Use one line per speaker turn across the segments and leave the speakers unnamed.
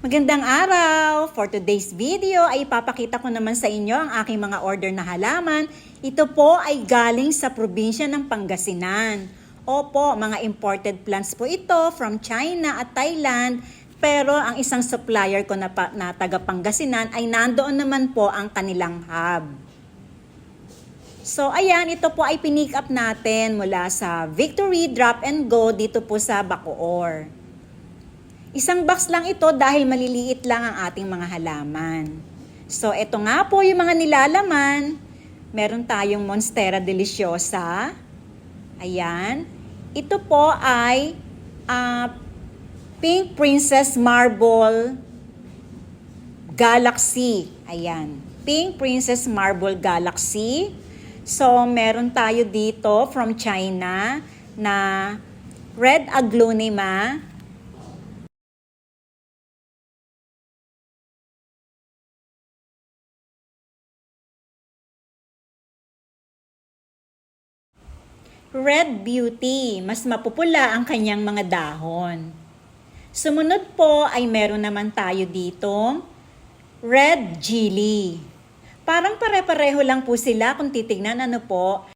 Magandang araw! For today's video ay ipapakita ko naman sa inyo ang aking mga order na halaman. Ito po ay galing sa probinsya ng Pangasinan. Opo, mga imported plants po ito from China at Thailand. Pero ang isang supplier ko na taga Pangasinan ay nandoon naman po ang kanilang hub. So ayan, ito po ay pinick up natin mula sa Victory Drop and Go dito po sa Bacoor. Isang box lang ito dahil maliliit lang ang ating mga halaman. So, ito nga po yung mga nilalaman. Meron tayong Monstera Deliciosa. Ayan. Ito po ay Pink Princess Marble Galaxy. Ayan. Pink Princess Marble Galaxy. So, meron tayo dito from China na Red Aglonema. Red Beauty, mas mapupula ang kanyang mga dahon. Sumunod po ay meron naman tayo dito, Red Chili. Parang pare-pareho lang po sila kung titignan ano po.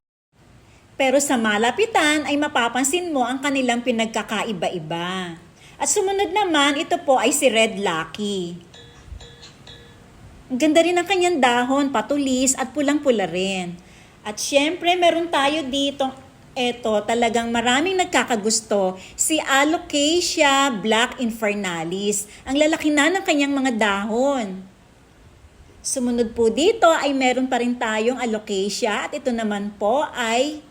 Pero sa malapitan ay mapapansin mo ang kanilang pinagkakaiba-iba. At sumunod naman, ito po ay si Red Lucky. Ang ganda rin ang kanyang dahon, patulis at pulang-pula rin. At syempre meron tayo dito talagang maraming nagkakagusto, si Alocasia Black Infernalis. Ang lalaki na ng kanyang mga dahon. Sumunod po dito ay meron pa rin tayong Alocasia at ito naman po ay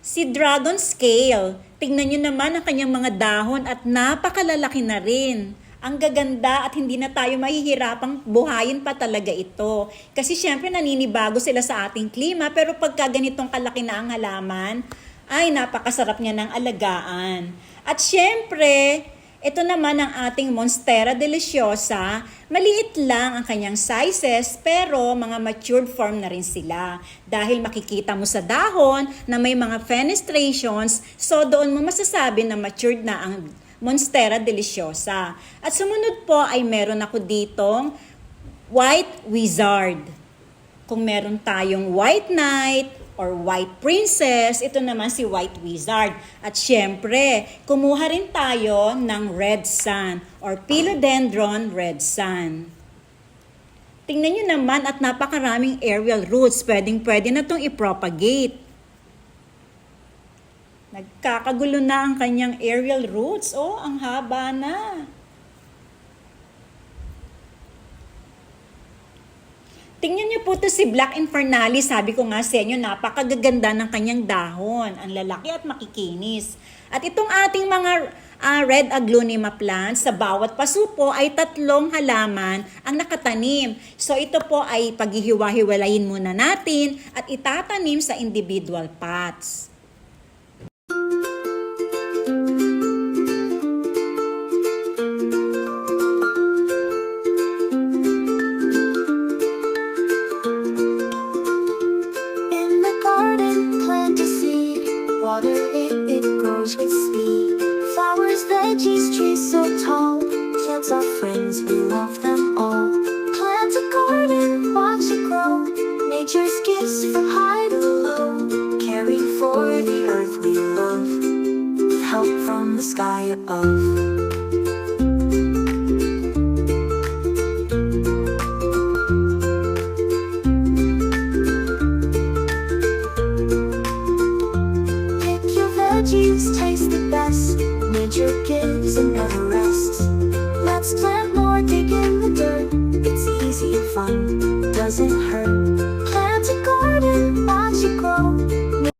si Dragon Scale. Tingnan nyo naman ang kanyang mga dahon at napakalalaki na rin. Ang gaganda at hindi na tayo mahihirapang buhayin pa talaga ito. Kasi syempre naninibago sila sa ating klima pero pagka ganitong kalaki na ang halaman, ay napakasarap niya ng alagaan. At syempre, ito naman ang ating Monstera Deliciosa. Maliit lang ang kanyang sizes pero mga matured form na rin sila. Dahil makikita mo sa dahon na may mga fenestrations, so doon mo masasabi na matured na ang Monstera Deliciosa. At sumunod po ay meron ako ditong White Wizard. Kung meron tayong White Knight or White Princess, ito naman si White Wizard. At syempre, kumuha rin tayo ng Red Sun or Philodendron Red Sun. Tingnan nyo naman at napakaraming aerial roots. Pwede na itong i-propagate. Nagkakagulo na ang kanyang aerial roots. Oh, ang haba na. Tingnan niyo po ito si Black Infernalis. Sabi ko nga sa inyo, napakagaganda ng kanyang dahon. Ang lalaki at makikinis. At itong ating mga Red Aglonema plants, sa bawat paso po ay 3 halaman ang nakatanim. So ito po ay paghihiwa-hiwalayin muna natin at itatanim sa individual pots.
It grows with speed. Flowers, veggies, trees so tall. Plants are friends, we love them all. Plant a garden, watch it grow. Nature's gifts from high to low. Caring for the earth we love. With help from the sky above. Veggies taste the best. Nature gives and never rests. Let's plant more, dig in the dirt. It's easy and fun, doesn't hurt.